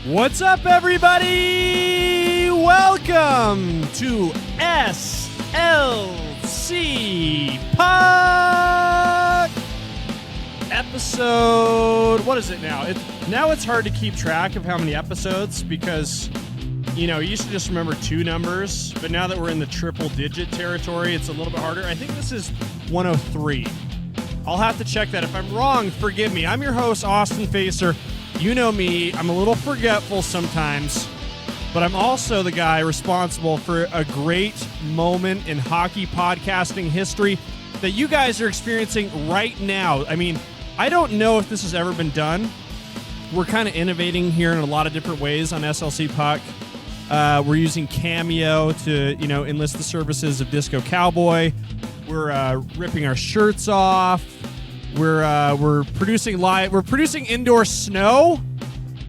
What's up, everybody? Welcome to SLC Puck episode. What is it now? Now it's hard to keep track of how many episodes because, you used to just remember two numbers, but now that we're in the triple-digit territory, it's a little bit harder. I think this is 103. I'll have to check that. If I'm wrong, forgive me. I'm your host, Austin Facer. You know me, I'm a little forgetful sometimes, but I'm also the guy responsible for a great moment in hockey podcasting history that you guys are experiencing right now. I mean, I don't know if this has ever been done. We're kind of innovating here in a lot of different ways on SLC Puck. We're using Cameo to, enlist the services of Disco Cowboy. We're ripping our shirts off. We're producing live. We're producing indoor snow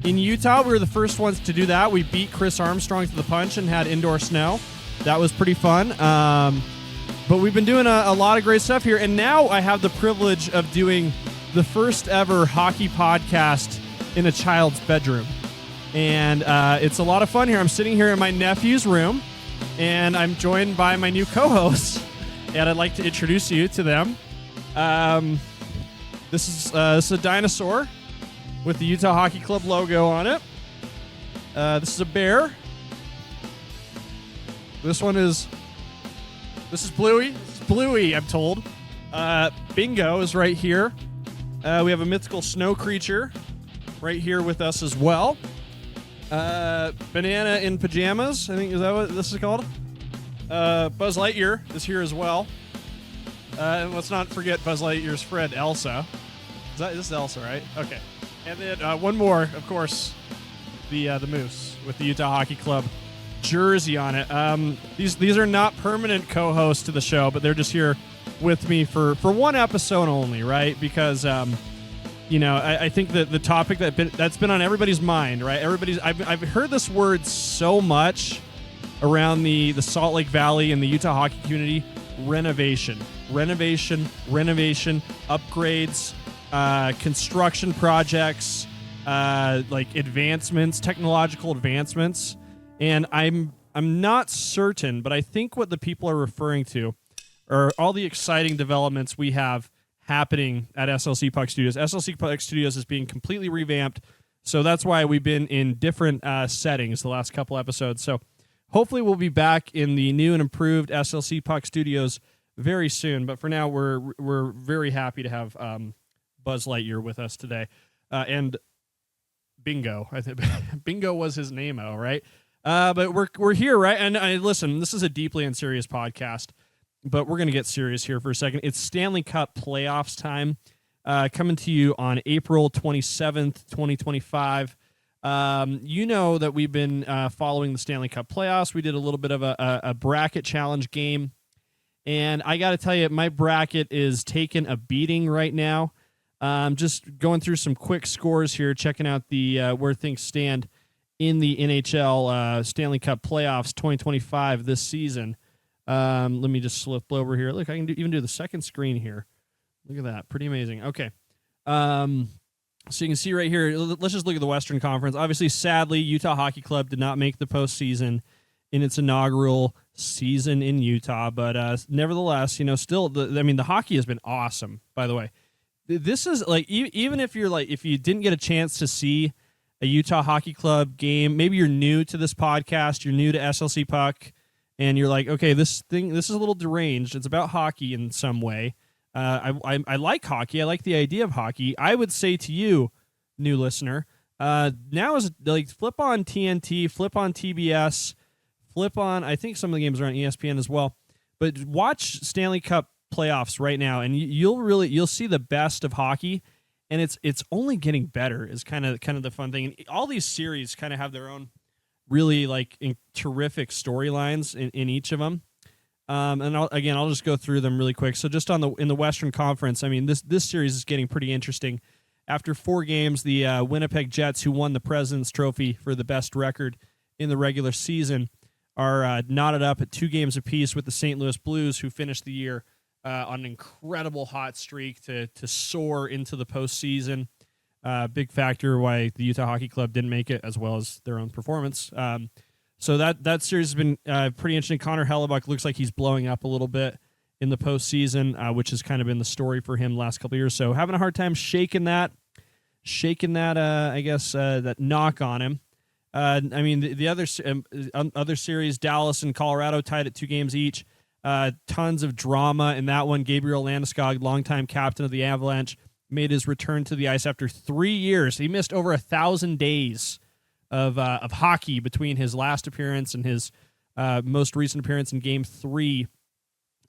in Utah. We were the first ones to do that. We beat Chris Armstrong to the punch and had indoor snow. That was pretty fun. But we've been doing a lot of great stuff here, and now I have the privilege of doing the first ever hockey podcast in a child's bedroom, and it's a lot of fun here. I'm sitting here in my nephew's room, and I'm joined by my new co-hosts, and I'd like to introduce you to them. This is a dinosaur with the Utah Hockey Club logo on it. This is a bear. This is Bluey. This is Bluey, I'm told. Bingo is right here. We have a mythical snow creature right here with us as well. Banana in pajamas, I think, is that what this is called? Buzz Lightyear is here as well. And let's not forget Buzz Lightyear's friend, Elsa. This is Elsa, right? Okay. And then one more, of course, the Moose with the Utah Hockey Club jersey on it. These are not permanent co-hosts to the show, but they're just here with me for one episode only, right? Because I think that the topic that's been on everybody's mind, right? I've heard this word so much around the Salt Lake Valley and the Utah hockey community. Renovation, upgrades, construction projects, like advancements, technological advancements. And I'm not certain, but I think what the people are referring to are all the exciting developments we have happening at SLC Puck Studios. SLC Puck Studios is being completely revamped, so that's why we've been in different settings the last couple episodes. So hopefully we'll be back in the new and improved SLC Puck Studios very soon. But for now, we're very happy to have Buzz Lightyear with us today, and Bingo. I think Bingo was his name-o, right? But we're here, right? And listen, this is a deeply and serious podcast, but we're gonna get serious here for a second. It's Stanley Cup Playoffs time, coming to you on April 27th, 2025. You know that we've been following the Stanley Cup playoffs. We did a little bit of a bracket challenge game, and I got to tell you, my bracket is taking a beating right now. Just going through some quick scores here, checking out the where things stand in the NHL Stanley Cup Playoffs 2025 this season. Let me just flip over here. Look, I can even do the second screen here. Look at that. Pretty amazing. Okay. So you can see right here, let's just look at the Western Conference. Obviously, sadly, Utah Hockey Club did not make the postseason in its inaugural season in Utah. But nevertheless, still, the hockey has been awesome, by the way. This is like, even if if you didn't get a chance to see a Utah Hockey Club game, maybe you're new to this podcast, you're new to SLC Puck, and you're like, okay, this is a little deranged. It's about hockey in some way. I like hockey. I like the idea of hockey. I would say to you, new listener, now is like flip on TNT, flip on TBS, flip on, I think some of the games are on ESPN as well, but watch Stanley Cup Playoffs right now, and you'll see the best of hockey, and it's only getting better is kind of the fun thing. And all these series kind of have their own really terrific storylines in each of them. And I'll just go through them really quick. So just in the Western Conference, I mean, this series is getting pretty interesting. After 4 games, the Winnipeg Jets, who won the President's Trophy for the best record in the regular season, are knotted up at 2 games apiece with the St. Louis Blues, who finished the year on an incredible hot streak to soar into the postseason. Big factor why the Utah Hockey Club didn't make it, as well as their own performance. So that series has been pretty interesting. Connor Hellebuck looks like he's blowing up a little bit in the postseason, which has kind of been the story for him the last couple of years. So having a hard time shaking that, I guess, that knock on him. I mean, the other series, Dallas and Colorado tied at 2 games each. Tons of drama in that one. Gabriel Landeskog, longtime captain of the Avalanche, made his return to the ice after 3 years. He missed over 1,000 days of hockey between his last appearance and his most recent appearance in Game 3.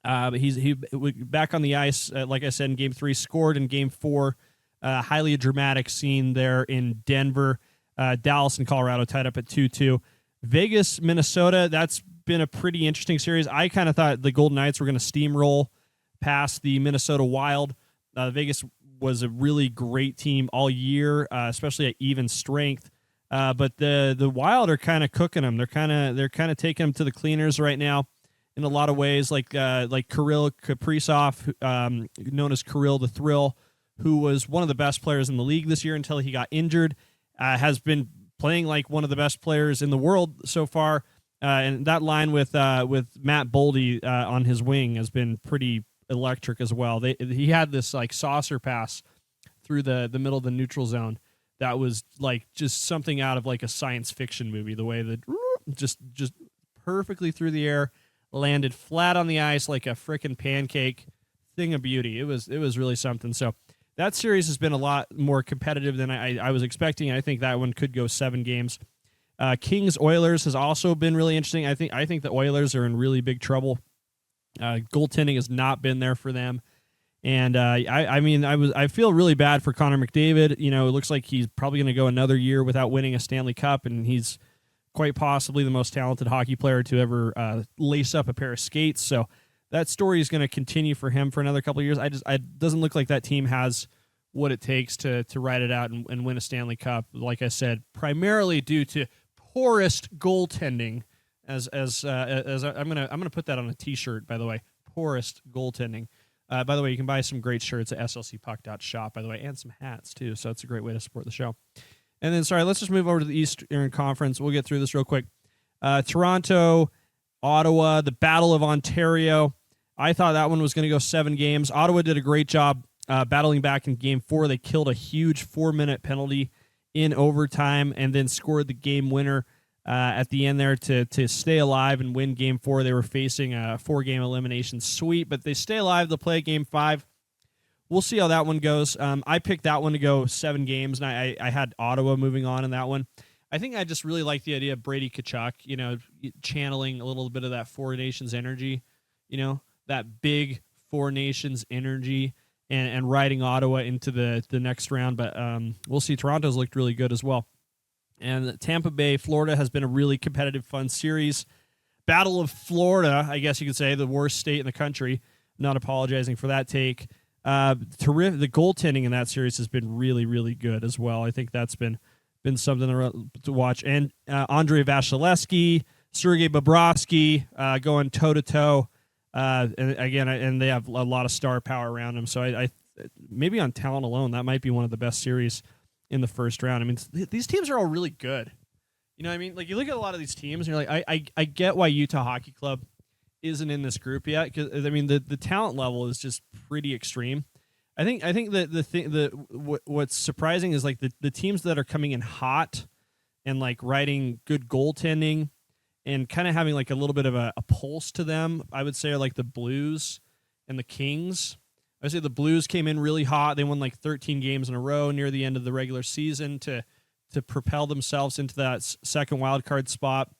But he's back on the ice, like I said, in Game 3, scored in Game 4. Highly dramatic scene there in Denver. Dallas and Colorado tied up at 2-2. Vegas, Minnesota, that's been a pretty interesting series. I kind of thought the Golden Knights were going to steamroll past the Minnesota Wild. Vegas was a really great team all year, especially at even strength. But the Wild are kind of cooking them. They're kind of taking them to the cleaners right now in a lot of ways, like Kirill Kaprizov, known as Kirill the Thrill, who was one of the best players in the league this year until he got injured, has been playing like one of the best players in the world so far. And that line with Matt Boldy on his wing has been pretty electric as well. He had this like saucer pass through the middle of the neutral zone that was like just something out of like a science fiction movie. The way that just perfectly through the air, landed flat on the ice like a frickin' pancake. Thing of beauty. It was really something. So that series has been a lot more competitive than I was expecting. I think that one could go 7 games. Kings Oilers has also been really interesting. I think the Oilers are in really big trouble. Goaltending has not been there for them, and I feel really bad for Connor McDavid. You know, it looks like he's probably going to go another year without winning a Stanley Cup, and he's quite possibly the most talented hockey player to ever lace up a pair of skates. So that story is going to continue for him for another couple of years. It doesn't look like that team has what it takes to ride it out and win a Stanley Cup. Like I said, primarily due to poorest goaltending. As I'm gonna put that on a T-shirt. By the way, poorest goaltending. By the way, you can buy some great shirts at slcpuck.shop. By the way, and some hats too. So it's a great way to support the show. And then, let's just move over to the Eastern Conference. We'll get through this real quick. Toronto, Ottawa, the Battle of Ontario. I thought that one was going to go 7 games. Ottawa did a great job battling back in Game 4. They killed a huge 4-minute penalty in overtime and then scored the game winner at the end there to stay alive and win Game 4. They were facing a 4-game elimination sweep, but they stay alive. They'll play Game 5. We'll see how that one goes. I picked that one to go 7 games, and I had Ottawa moving on in that one. I think I just really like the idea of Brady Tkachuk, channeling a little bit of that Four Nations energy, that big Four Nations energy, and riding Ottawa into the next round. But we'll see. Toronto's looked really good as well. And Tampa Bay, Florida has been a really competitive, fun series. Battle of Florida, I guess you could say, the worst state in the country. Not apologizing for that take. Terrific. The goaltending in that series has been really, really good as well. I think that's been something to watch. And Andrei Vasilevsky, Sergei Bobrovsky going toe-to-toe. And they have a lot of star power around them. So I maybe on talent alone, that might be one of the best series in the first round. I mean, these teams are all really good. You know what I mean? Like, you look at a lot of these teams, and you're like, I get why Utah Hockey Club isn't in this group yet, because I mean the talent level is just pretty extreme. I think that what's surprising is like the teams that are coming in hot and like riding good goaltending and kind of having like a little bit of a pulse to them, I would say, are like the Blues and the Kings. I would say the Blues came in really hot. They won like 13 games in a row near the end of the regular season to propel themselves into that second wild card spot.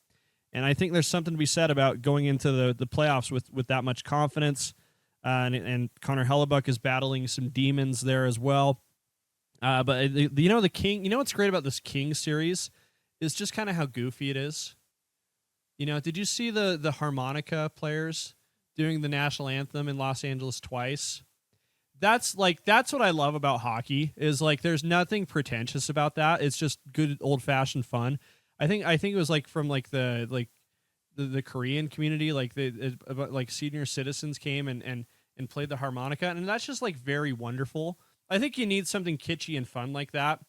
And I think there's something to be said about going into the playoffs with that much confidence. And Connor Hellebuck is battling some demons there as well. But the King, what's great about this King series is just kind of how goofy it is. Did you see the harmonica players doing the national anthem in Los Angeles twice? That's what I love about hockey, is like there's nothing pretentious about that. It's just good old fashioned fun. I think it was like from like the Korean community, like like senior citizens came and played the harmonica, and that's just like very wonderful. I think you need something kitschy and fun like that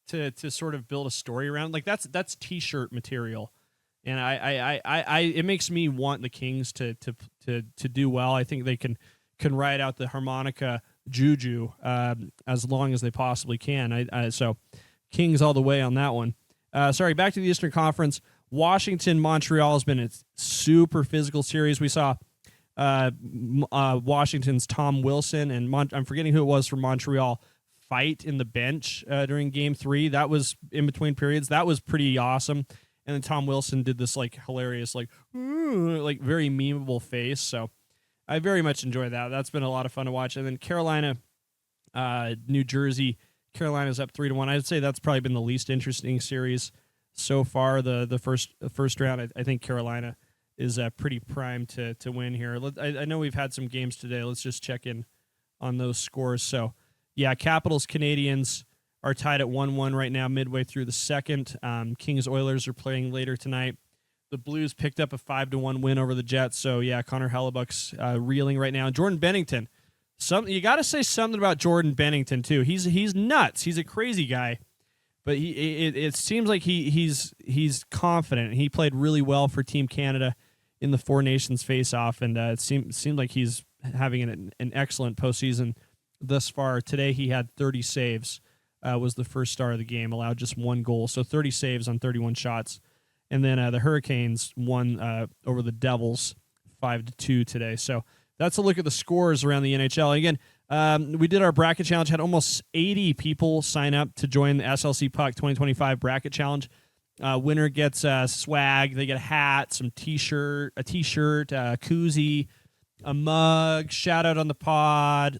to sort of build a story around. Like that's t-shirt material, and I it makes me want the Kings to do well. I think they can ride out the harmonica juju as long as they possibly can. So Kings all the way on that one. Sorry, back to the Eastern Conference. Washington, Montreal has been a super physical series. We saw Washington's Tom Wilson and I'm forgetting who it was from Montreal fight in the bench during Game 3. That was in between periods. That was pretty awesome. And then Tom Wilson did this like hilarious, like very memeable face. So I very much enjoy that. That's been a lot of fun to watch. And then Carolina, New Jersey. Carolina's up 3-1. I'd say that's probably been the least interesting series so far. The first round. I think Carolina is pretty primed to win here. I know we've had some games today. Let's just check in on those scores. So, yeah, Capitals, Canadiens are tied at 1-1 right now, midway through the second. Kings, Oilers are playing later tonight. The Blues picked up a 5-1 win over the Jets. So, yeah, Connor Hellebuck's reeling right now. Jordan Bennington. You got to say something about Jordan Bennington, too. He's nuts. He's a crazy guy. But it seems like he's confident. He played really well for Team Canada in the Four Nations face-off, and it seemed like he's having an excellent postseason thus far. Today he had 30 saves, was the first star of the game, allowed just one goal, so 30 saves on 31 shots. And then the Hurricanes won over the Devils 5-2 today. So that's a look at the scores around the NHL. Again, we did our bracket challenge, had almost 80 people sign up to join the SLC Puck 2025 bracket challenge. Winner gets swag. They get a hat, a t-shirt, a koozie, a mug, shout out on the pod,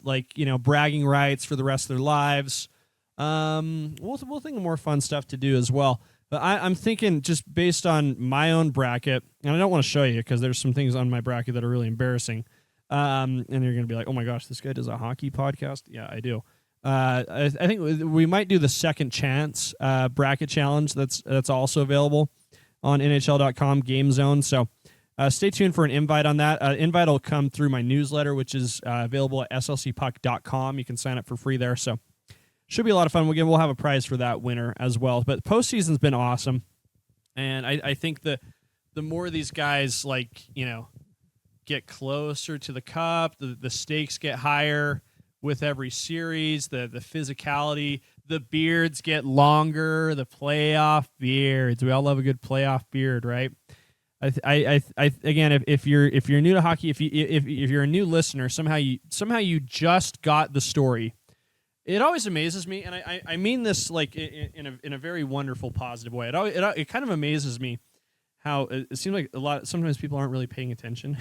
bragging rights for the rest of their lives. We'll think of more fun stuff to do as well. But I'm thinking, just based on my own bracket, and I don't want to show you because there's some things on my bracket that are really embarrassing. And you're going to be like, oh my gosh, this guy does a hockey podcast? Yeah, I do. I think we might do the second chance bracket challenge that's also available on NHL.com Game Zone. So stay tuned for an invite on that. Invite will come through my newsletter, which is available at slcpuck.com. You can sign up for free there. So should be a lot of fun. Again, we'll have a prize for that winner as well. But postseason's been awesome. And I think the more these guys get closer to the cup, the stakes get higher with every series, the physicality, the beards get longer, the playoff beards. We all love a good playoff beard, right? Again, if you're new to hockey, if you're a new listener, somehow you just got the story. It always amazes me, and I mean this in a very wonderful, positive way. It kind of amazes me how it seems like sometimes people aren't really paying attention.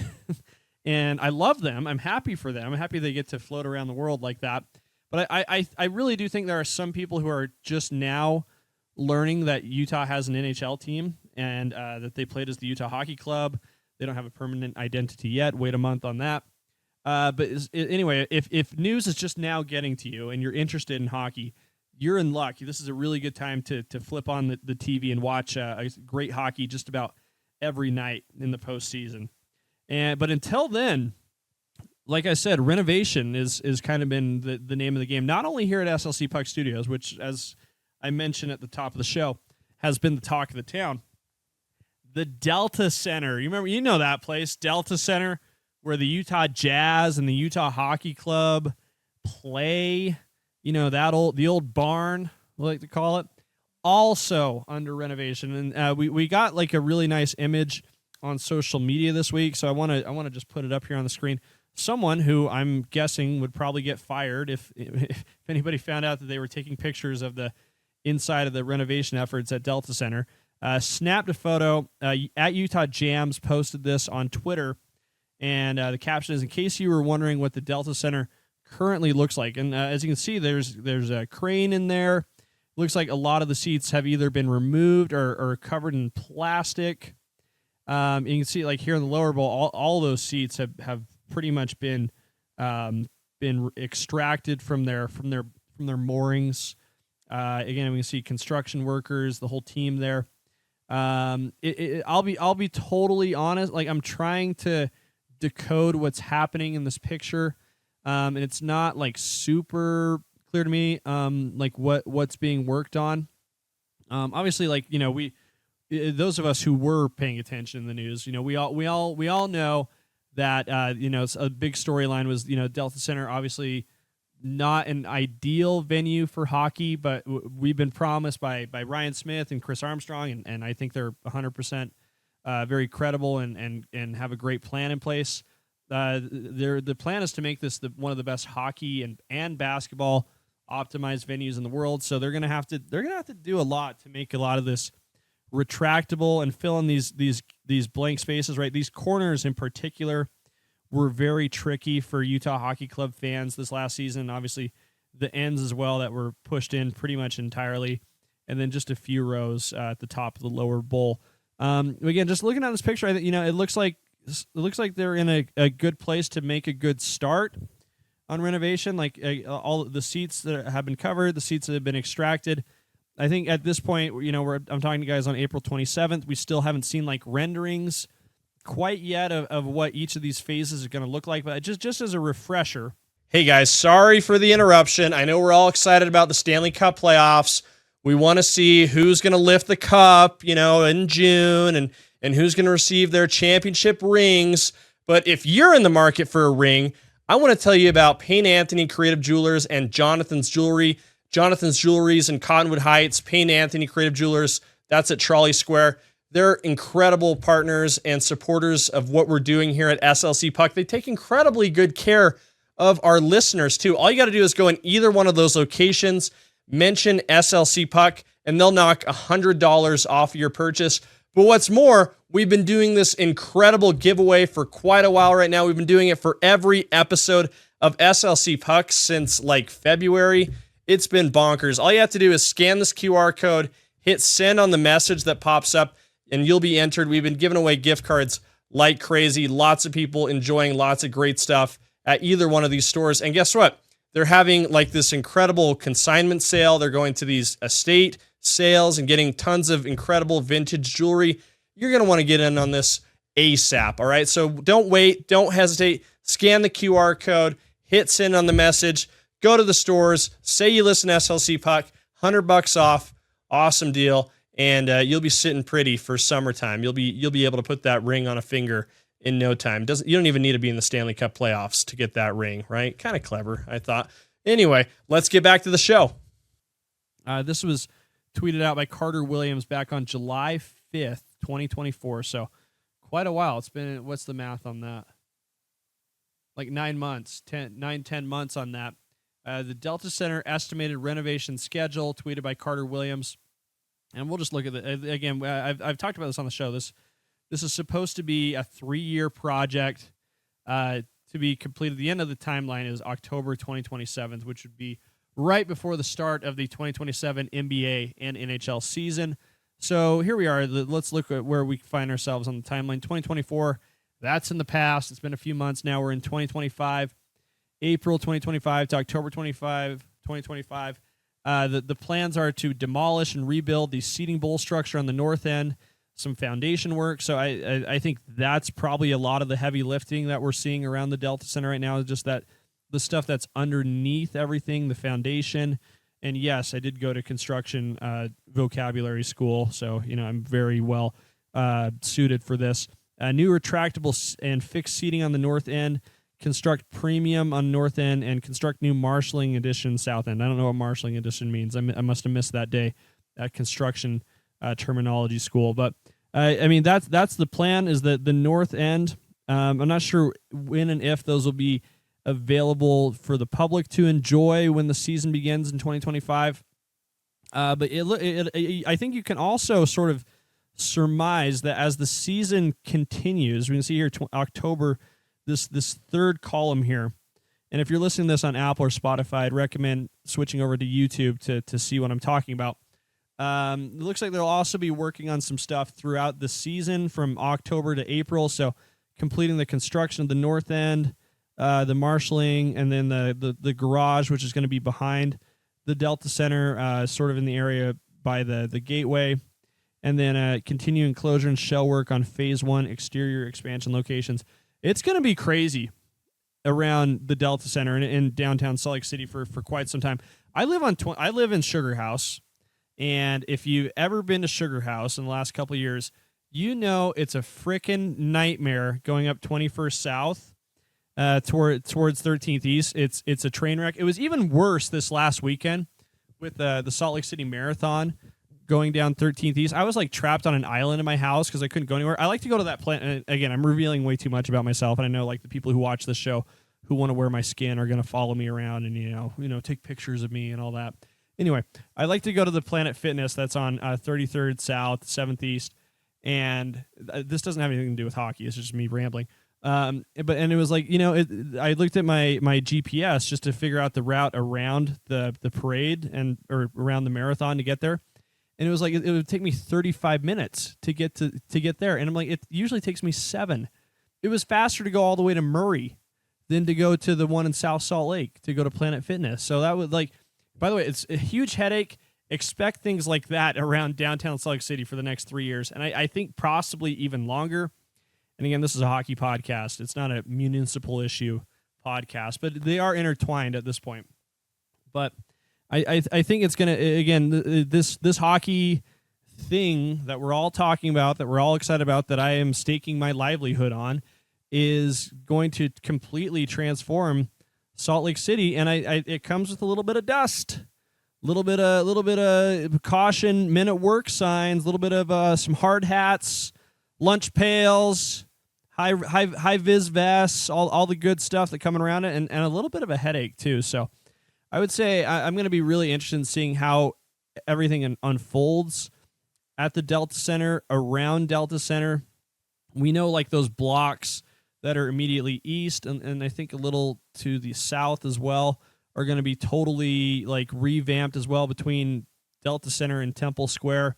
And I love them. I'm happy for them. I'm happy they get to float around the world like that. But I really do think there are some people who are just now learning that Utah has an NHL team and that they played as the Utah Hockey Club. They don't have a permanent identity yet. Wait a month on that. Anyway, if news is just now getting to you and you're interested in hockey, you're in luck. This is a really good time to flip on the TV and watch great hockey just about every night in the postseason. But until then, like I said, Renovation is kind of been the name of the game, not only here at SLC Puck Studios, which, as I mentioned at the top of the show, has been the talk of the town. The Delta Center. You know that place, Delta Center, where the Utah Jazz and the Utah Hockey Club play. The old barn, we like to call it, also under renovation. And we got a really nice image on social media this week, so I want to just put it up here on the screen. Someone who I'm guessing would probably get fired if anybody found out that they were taking pictures of the inside of the renovation efforts at Delta Center, snapped a photo. At Utah Jams posted this on Twitter, and the caption is, "In case you were wondering what the Delta Center currently looks like." And as you can see, there's a crane in there. Looks like a lot of the seats have either been removed or covered in plastic. You can see here in the lower bowl, all those seats have pretty much been extracted from their moorings. Again, we can see construction workers, the whole team there. I'll be totally honest. I'm trying to decode what's happening in this picture, and it's not super clear to me, like what's being worked on. Obviously, like, those of us who were paying attention in the news, we all know that a big storyline was, Delta Center, obviously not an ideal venue for hockey, but we've been promised by Ryan Smith and Chris Armstrong, and I think they're 100% very credible and have a great plan in place. The plan is to make this one of the best hockey and basketball optimized venues in the world. So they're gonna have to do a lot to make a lot of this retractable and fill in these blank spaces. Right, these corners in particular were very tricky for Utah Hockey Club fans this last season. Obviously, the ends as well that were pushed in pretty much entirely, and then just a few rows at the top of the lower bowl. Again, just looking at this picture, I think it looks like they're in a good place to make a good start on renovation. Like all the seats that have been covered, the seats that have been extracted. I think at this point, I'm talking to guys on April 27th. We still haven't seen like renderings quite yet of what each of these phases are going to look like. But just as a refresher. Hey guys, sorry for the interruption. I know we're all excited about the Stanley Cup playoffs. We want to see who's going to lift the cup, in June, and who's going to receive their championship rings. But if you're in the market for a ring, I want to tell you about Payne Anthony Creative Jewelers and Jonathan's Jewelry. Jonathan's Jewelry's in Cottonwood Heights. Payne Anthony Creative Jewelers, that's at Trolley Square. They're incredible partners and supporters of what we're doing here at SLC Puck. They take incredibly good care of our listeners, too. All you got to do is go in either one of those locations, mention SLC Puck, and they'll knock $100 off your purchase. But what's more, we've been doing this incredible giveaway for quite a while right now. We've been doing it for every episode of SLC Puck since like February. It's been bonkers. All you have to do is scan this QR code, hit send on the message that pops up, and you'll be entered. We've been giving away gift cards like crazy. Lots of people enjoying lots of great stuff at either one of these stores. And guess what? They're having like this incredible consignment sale. They're going to these estate sales and getting tons of incredible vintage jewelry. You're going to want to get in on this ASAP, all right? So don't wait. Don't hesitate. Scan the QR code. Hit send on the message. Go to the stores. Say you listen to SLC Puck. $100 off. Awesome deal. And you'll be sitting pretty for summertime. You'll be able to put that ring on a finger in no time. You don't even need to be in the Stanley Cup playoffs to get that ring, right? Kind of clever, I thought. Anyway, let's get back to the show. This was tweeted out by Carter Williams back on July 5th, 2024. So quite a while. It's been, what's the math on that? Like 9 months, 10 months on that. The Delta Center estimated renovation schedule, tweeted by Carter Williams. And we'll just look at it. Again, I've talked about this on the show. This is supposed to be a 3-year project to be completed. The end of the timeline is October 2027, which would be right before the start of the 2027 NBA and NHL season. So here we are. Let's look at where we find ourselves on the timeline. 2024, that's in the past. It's been a few months now. We're in 2025, April 2025 to October 2025. The plans are to demolish and rebuild the seating bowl structure on the north end, some foundation work. So I think that's probably a lot of the heavy lifting that we're seeing around the Delta Center right now, is just that the stuff that's underneath everything, the foundation. And yes, I did go to construction vocabulary school, so I'm very well suited for this. New retractable and fixed seating on the north end, construct premium on north end, and construct new marshalling addition south end. I don't know what marshalling addition means. I must have missed that day at construction terminology school. But that's the plan, is that the north end, I'm not sure when and if those will be available for the public to enjoy when the season begins in 2025. But I think you can also sort of surmise that as the season continues, we can see here October, this third column here. And if you're listening to this on Apple or Spotify, I'd recommend switching over to YouTube to see what I'm talking about. It looks like they'll also be working on some stuff throughout the season from October to April. So completing the construction of the north end, the marshalling, and then the garage, which is going to be behind the Delta Center, sort of in the area by the gateway. And then continuing closure and shell work on phase 1 exterior expansion locations. It's going to be crazy. around the Delta Center in downtown Salt Lake City for quite some time. I live in Sugar House, and if you've ever been to Sugar House in the last couple of years, you know it's a frickin' nightmare going up 21st South towards 13th East. It's a train wreck. It was even worse this last weekend with the Salt Lake City Marathon going down 13th East. I was like trapped on an island in my house because I couldn't go anywhere. I like to go to that plant. And again, I'm revealing way too much about myself, and I know like the people who watch this show who want to wear my skin are going to follow me around and you know take pictures of me and all that. Anyway, I like to go to the Planet Fitness that's on 33rd South, 7th East, and this doesn't have anything to do with hockey. It's just me rambling. But it was like I looked at my GPS just to figure out the route around the parade or around the marathon to get there, and it was like it would take me 35 minutes to get there, and I'm like it usually takes me 7. It was faster to go all the way to Murray than to go to the one in South Salt Lake to go to Planet Fitness. So that would by the way, it's a huge headache. Expect things like that around downtown Salt Lake City for the next 3 years. And I think possibly even longer. And again, this is a hockey podcast. It's not a municipal issue podcast, but they are intertwined at this point. But I think it's going to, again, this hockey thing that we're all talking about, that we're all excited about, that I am staking my livelihood on, is going to completely transform Salt Lake City. And it comes with a little bit of dust. Little bit of caution, men at work signs, a little bit of some hard hats, lunch pails, high vis vests, all the good stuff that coming around it, and a little bit of a headache too. So I would say I'm going to be really interested in seeing how everything unfolds at the Delta Center, around Delta Center. We know like those blocks that are immediately east and I think a little to the south as well are going to be totally like revamped as well between Delta Center and Temple Square.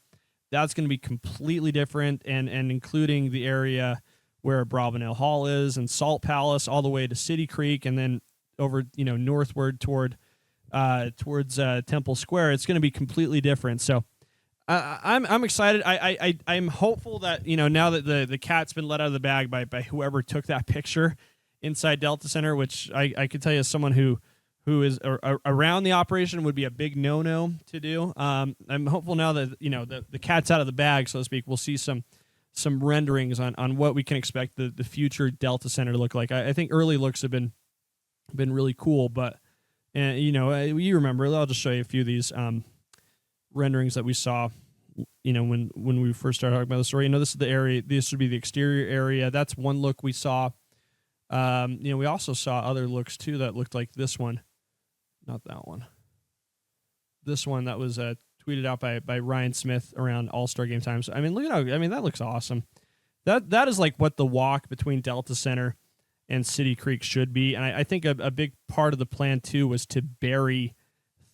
That's going to be completely different and including the area where Bravenel Hall is and Salt Palace all the way to City Creek and then over, northward towards Temple Square. It's going to be completely different. So I'm excited. I'm hopeful that, now that the cat's been let out of the bag by whoever took that picture inside Delta Center, which I could tell you as someone who is around the operation would be a big no-no to do. I'm hopeful now that the cat's out of the bag, so to speak. We'll see some renderings on what we can expect the future Delta Center to look like. I think early looks have been really cool, but you remember. I'll just show you a few of these renderings that we saw. When we first started talking about the story. This is the area. This would be the exterior area. That's one look we saw. We also saw other looks too that looked like this one. Not that one. This one that was tweeted out by Ryan Smith around All-Star Game time. So, look at that looks awesome. That is like what the walk between Delta Center and City Creek should be. And I think a big part of the plan too was to bury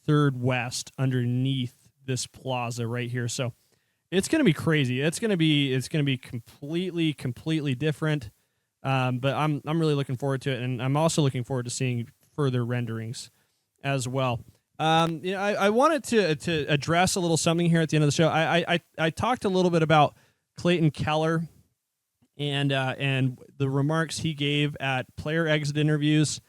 Third West underneath this plaza right here. So it's going to be crazy. It's going to be completely different. But I'm really looking forward to it. And I'm also looking forward to seeing further renderings as well. I wanted to address a little something here at the end of the show. I talked a little bit about Clayton Keller and the remarks he gave at player exit interviews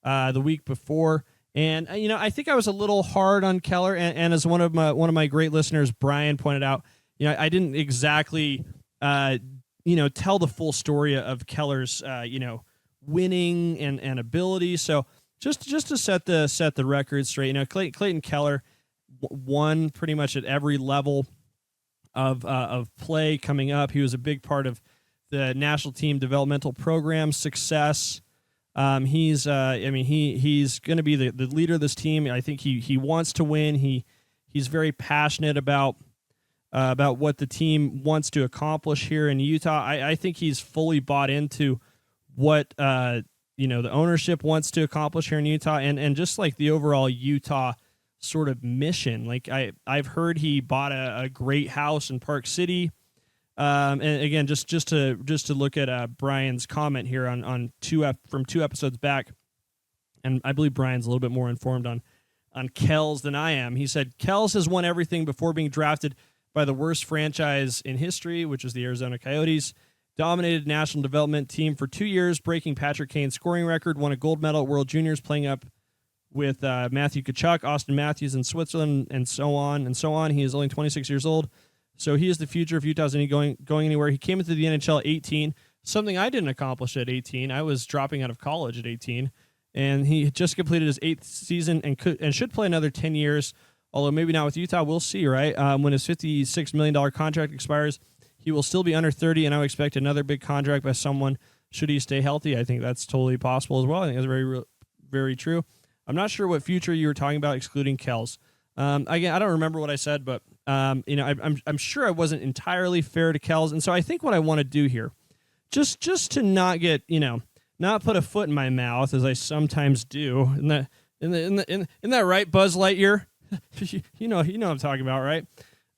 the week before. And I think I was a little hard on Keller. And as one of my great listeners, Brian, pointed out, I didn't exactly tell the full story of Keller's winning and ability. So just to set the record straight, Clayton Keller won pretty much at every level of play coming up. He was a big part of the national team developmental program success. He's going to be the leader of this team. I think he wants to win. He's very passionate about what the team wants to accomplish here in Utah. I think he's fully bought into what the ownership wants to accomplish here in Utah and just like the overall Utah sort of mission. Like I've heard he bought a great house in Park City. And again, just to look at Brian's comment here on from 2 episodes back, and I believe Brian's a little bit more informed on Kells than I am. He said Kells has won everything before being drafted by the worst franchise in history, which is the Arizona Coyotes, dominated national development team for 2 years, breaking Patrick Kane's scoring record, won a gold medal at World Juniors, playing up with Matthew Tkachuk, Austin Matthews in Switzerland, and so on and so on. He is only 26 years old, so he is the future of Utah's going anywhere. He came into the NHL at 18, something I didn't accomplish at 18. I was dropping out of college at 18, and he just completed his 8th season and should play another 10 years, although maybe not with Utah. We'll see, right? When his $56 million contract expires, he will still be under 30, and I would expect another big contract by someone should he stay healthy. I think that's totally possible as well. I think that's very, very true. I'm not sure what future you were talking about, excluding Kells. Again, I don't remember what I said, but I'm sure I wasn't entirely fair to Kells, and so I think what I want to do here, just to not get not put a foot in my mouth as I sometimes do. In that right, Buzz Lightyear? you know what I'm talking about, right?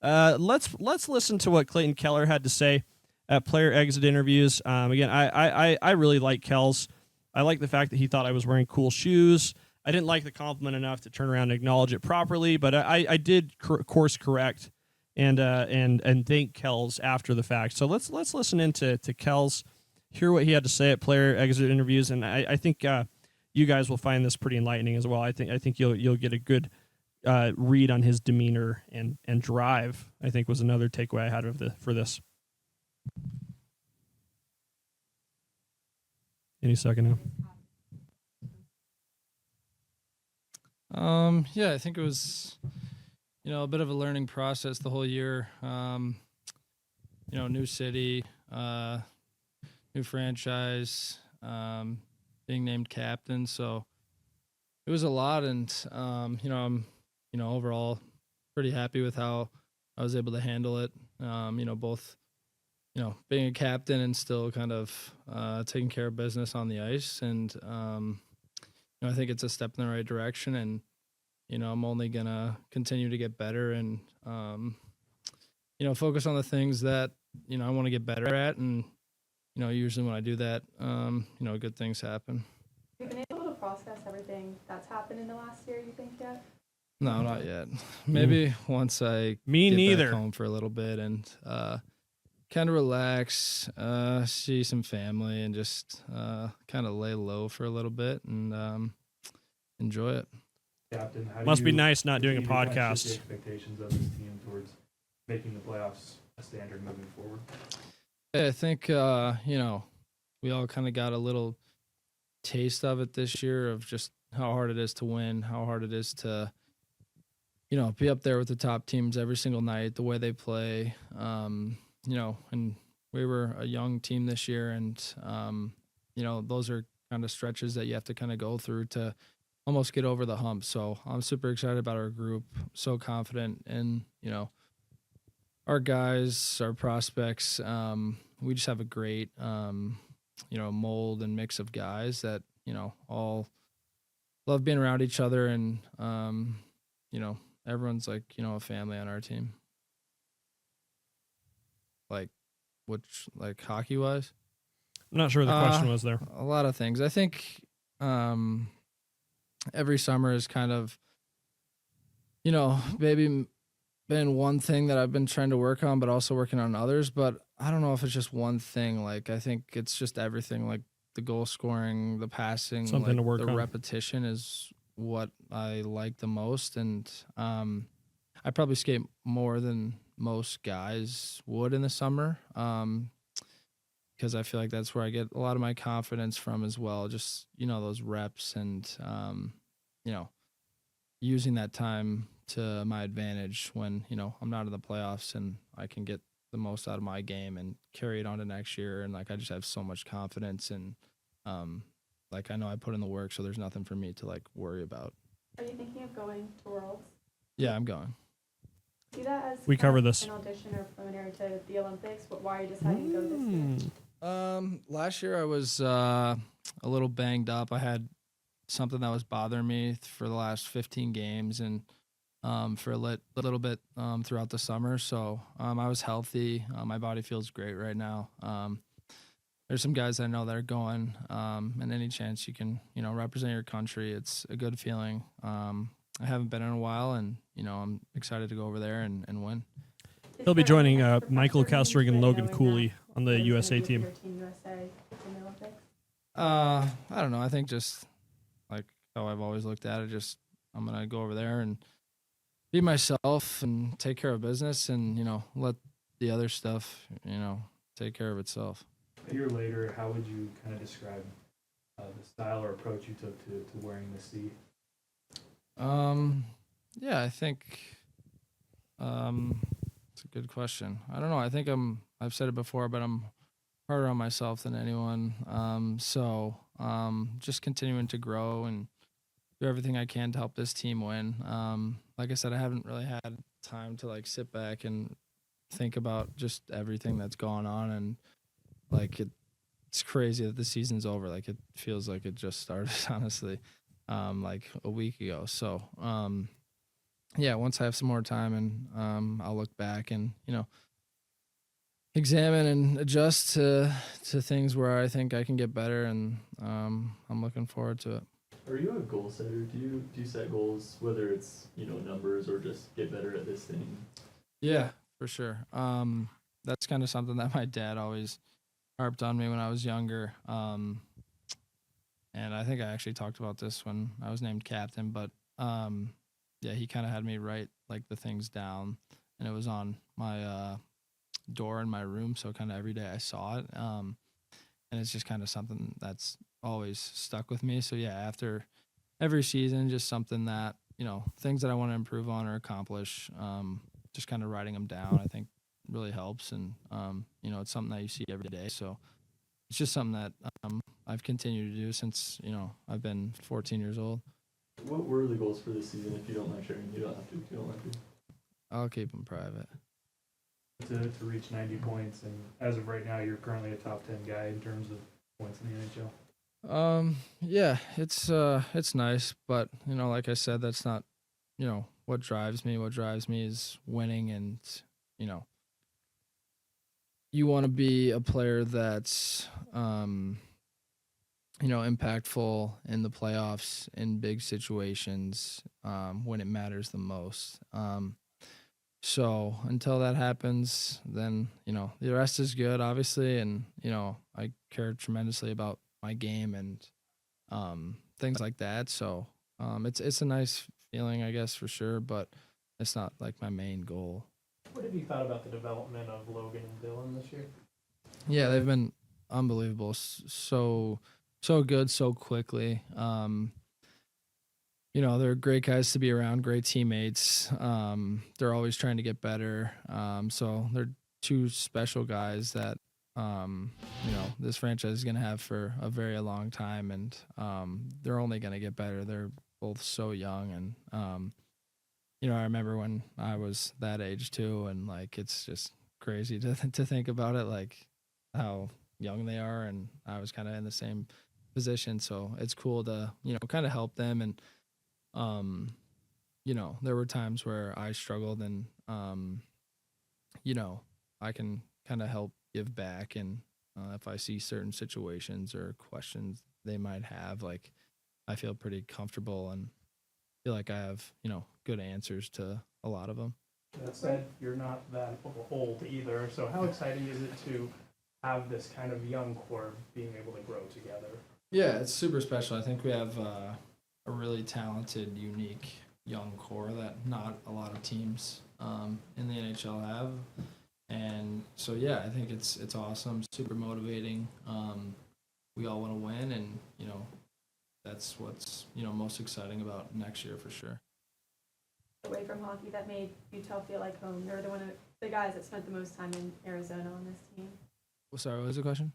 Let's listen to what Clayton Keller had to say at player exit interviews. Again, I really like Kells. I like the fact that he thought I was wearing cool shoes. I didn't like the compliment enough to turn around and acknowledge it properly, but I did course correct and thank Kells after the fact. So let's listen into Kells, hear what he had to say at player exit interviews, and I think you guys will find this pretty enlightening as well. I think you'll get a good read on his demeanor and drive. I think was another takeaway I had for this. Any second now. Yeah, I think it was, a bit of a learning process the whole year. New city, new franchise, being named captain. So it was a lot, and I'm, overall pretty happy with how I was able to handle it. Both, being a captain and still kind of taking care of business on the ice, and I think it's a step in the right direction, and I'm only gonna continue to get better and focus on the things that I want to get better at, and usually when I do that, good things happen. Have you been able to process everything that's happened in the last year, you think, yet? No, not yet. Maybe once I get back home for a little bit and kind of relax, see some family, and just kind of lay low for a little bit and enjoy it. Captain, Must be nice not doing a podcast. The expectations of this team towards making the playoffs a standard moving forward. Yeah, I think we all kind of got a little taste of it this year, of just how hard it is to win, how hard it is to be up there with the top teams every single night, the way they play. And we were a young team this year, and those are kind of stretches that you have to kind of go through to almost get over the hump. So I'm super excited about our group, so confident in our guys, our prospects. We just have a great mold and mix of guys that all love being around each other, and everyone's like a family on our team. Like hockey wise, I'm not sure what the question was there. A lot of things. I think every summer is kind of maybe been one thing that I've been trying to work on, but also working on others. But I don't know if it's just one thing. Like, I think it's just everything. Like the goal scoring, the passing, something to work the on. repetition is what I like the most. And I probably skate more than most guys would in the summer, because I feel like that's where I get a lot of my confidence from as well. Just those reps and using that time to my advantage when I'm not in the playoffs, and I can get the most out of my game and carry it on to next year. And I just have so much confidence, and I know I put in the work, so there's nothing for me to worry about. Are you thinking of going to Worlds? Yeah, I'm going. See that as We cover this. an audition or preliminary to the Olympics? Why are you deciding to go this year? Last year I was a little banged up. I had something that was bothering me for the last 15 games, and for a little bit throughout the summer. So I was healthy. My body feels great right now. There's some guys I know that are going, and any chance you can, represent your country, it's a good feeling. I haven't been in a while, and, I'm excited to go over there and win. He'll be joining Michael Kestring and Logan Cooley on the What is USA gonna be team? for your Team USA in the Olympics? I don't know. I think just like how I've always looked at it, just I'm gonna go over there and be myself and take care of business, and let the other stuff take care of itself. A year later, how would you kind of describe the style or approach you took to wearing the C? Yeah, I think it's a good question. I don't know. I think I've said it before, but I'm harder on myself than anyone. So just continuing to grow and do everything I can to help this team win. Like I said, I haven't really had time to like sit back and think about just everything that's gone on, and like it's crazy that the season's over. Like it feels like it just started, honestly, like a week ago. So yeah, once I have some more time, and I'll look back and examine and adjust to things where I think I can get better, and I'm looking forward to it. Are you a goal setter? Do you set goals, whether it's numbers or just get better at this thing? Yeah, for sure. That's kind of something that my dad always harped on me when I was younger. And I think I actually talked about this when I was named captain, but yeah, he kind of had me write like the things down, and it was on my door in my room, so kind of every day I saw it. And it's just kind of something that's always stuck with me. So yeah, after every season, just something that things that I want to improve on or accomplish, just kind of writing them down, I think really helps. And it's something that you see every day, so it's just something that I've continued to do since I've been 14 years old. What were the goals for this season? If you don't mind sharing, you don't have to. If you don't want to. I'll keep them private. To reach 90 points, and as of right now, you're currently a top 10 guy in terms of points in the NHL. Yeah, it's nice, but like I said, that's not what drives me. What drives me is winning, and you want to be a player that's impactful in the playoffs, in big situations, when it matters the most. So until that happens, then the rest is good, obviously, and I care tremendously about my game and things like that. So it's a nice feeling, I guess, for sure, but it's not like my main goal. What have you thought about the development of Logan and Dylan this year? Yeah, they've been unbelievable. So good, so quickly. They're great guys to be around, great teammates. They're always trying to get better. So they're two special guys that, this franchise is going to have for a very long time, and they're only going to get better. They're both so young, and, I remember when I was that age too, and like, it's just crazy to think about it, like how young they are, and I was kind of in the same position. So it's cool to, kind of help them. And, there were times where I struggled, and, I can kind of help give back. And if I see certain situations or questions they might have, like, I feel pretty comfortable and feel like I have, good answers to a lot of them. That said, you're not that old either, so how exciting is it to have this kind of young core being able to grow together? Yeah, it's super special. I think we have a really talented, unique young core that not a lot of teams in the NHL have. And so, yeah, I think it's awesome, super motivating. We all want to win, and, that's what's, most exciting about next year for sure. Away from hockey that made Utah feel like home. You're one of the guys that spent the most time in Arizona on this team. Sorry, what was the question?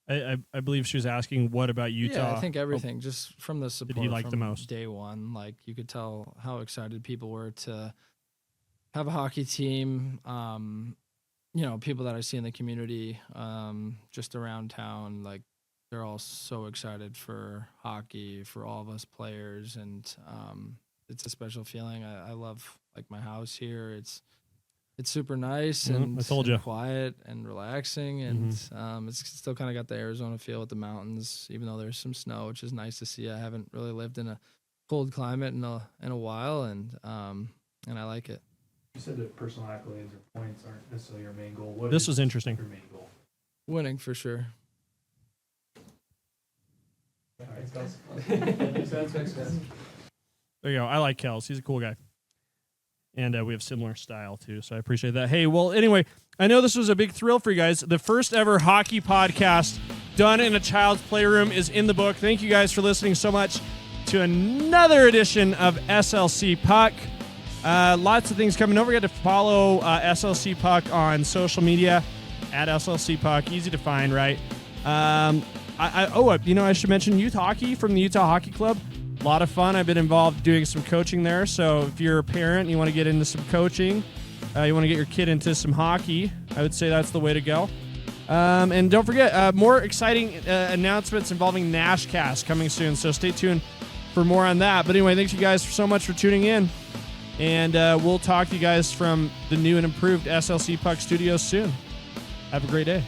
I believe she was asking, what about Utah? Yeah, I think everything, just from the support you like from the most? day one. Like, you could tell how excited people were to have a hockey team. People that I see in the community, just around town, like, they're all so excited for hockey, for all of us players, and it's a special feeling. I love, like, my house here. It's super nice and, I told you. and quiet and relaxing, and it's still kind of got the Arizona feel with the mountains, even though there's some snow, which is nice to see. I haven't really lived in a cold climate in a while, and I like it. You said that personal accolades or points aren't necessarily your main goal. What This is was interesting. your main goal? Winning for sure. All right, Kels. Makes sense, makes sense. There you go. I like Kels. He's a cool guy. And we have similar style, too, so I appreciate that. Hey, well, anyway, I know this was a big thrill for you guys. The first ever hockey podcast done in a child's playroom is in the book. Thank you guys for listening so much to another edition of SLC Puck. Lots of things coming. Don't forget to follow SLC Puck on social media at SLC Puck. Easy to find, right? I should mention youth hockey from the Utah Hockey Club. A lot of fun. I've been involved doing some coaching there. So if you're a parent and you want to get into some coaching, you want to get your kid into some hockey, I would say that's the way to go. And don't forget, more exciting announcements involving Nashcast coming soon. So stay tuned for more on that. But anyway, thanks you guys so much for tuning in. And we'll talk to you guys from the new and improved SLC Puck Studios soon. Have a great day.